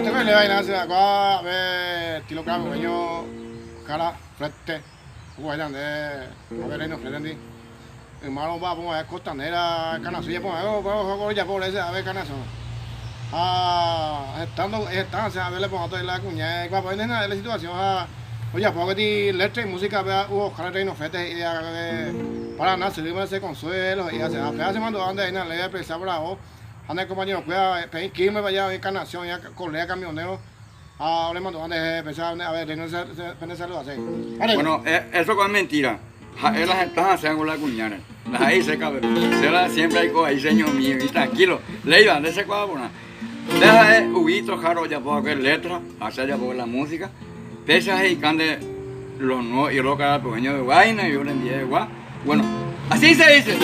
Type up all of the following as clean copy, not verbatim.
te voy a levar y nada, acá, estilo carameño, cara, frente, guayán de, a ver, ahí no frente, hermano, va, pongo a ver costanera, canasilla, pongo ya por ese, a ver, canazo. Estando, a ver, le pongo a toda la cuña, y para poner la situación, oye, pongo que letra y música, ojalá reino fete, y para nada, subirme ese consuelo, y hace mando donde hay una ley de presa bravo. Anda compañero, cuida, pedí que irme para allá, encarnación, ya colega camionero. Ahora mando donde empezar a ver, no se saluda así. Bueno, eso es mentira. Las están haciendo la cuñada. Las ahí se cabe. Siempre hay cosas ahí, señor mío, y tranquilo. Leiva, de ese cuadro, deja de ubito, jaro, ya puedo ver letras, hacer ya puedo ver la música. Pese a que cante los nuevos y los cada pequeño de vaina, y yo le envié de guay. Bueno, así se dice.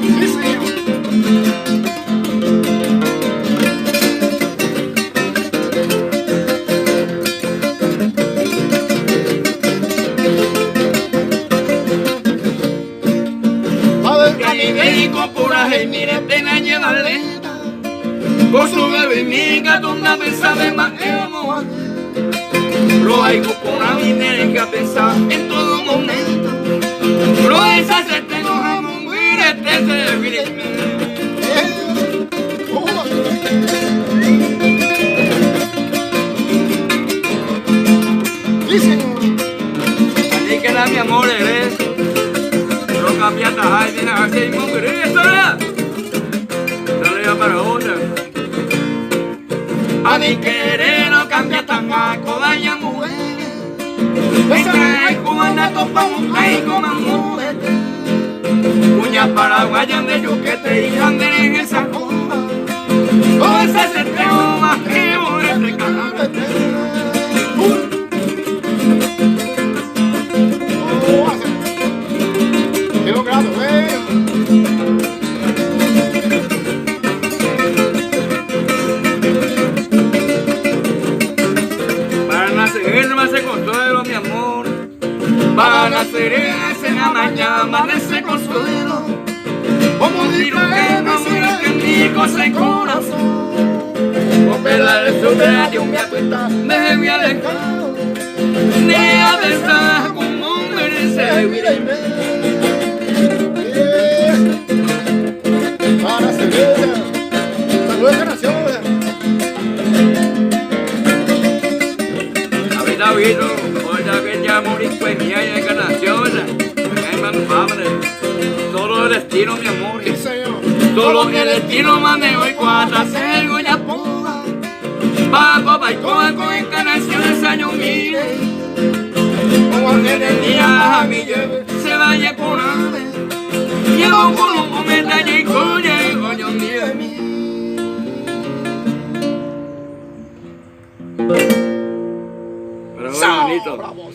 Sí, señor. Mi médico coraje, mire, pena lleva lenta. Con su bebé, mi gato, una mesa de más emo. Lo hay con una minera que a pensar en todo momento. Lo es hacerte no jamón, mire, te mire. Sí, señor. Así que era mi amor, eres. No cambiaste, ay, viene así, mujer, eso era. Dale ya para otra. A mi querer no cambia tan algo, vaya mujer. Esa es como anda topa mujer y como mujer. Cuñas paraguayas de yuquete y anden en esa comba. O ese seteo más que este carrete. Tengo grado, Para nacer no me hace consuelo, mi amor. Para nacer en la mañana amanece consuelo. Como un tiro que no mira que mi cosa en corazón. Con pela de su radio me acuesta, me voy alejado. Ni a besar como un merece vivir. Para cerveza. Saludos de canción. Ahorita visto, oye que ya morí pues mía y encarnación. Ay, madre, solo el destino, mi amor. Sí, señor. Solo el destino manejo y cuatro hacer ya ponga. Va y con encarnaciones años mire. Como que el día a mi lleve se vaya por ave. Llevo con un momento y coño de mí. Pero bonito. Bravo.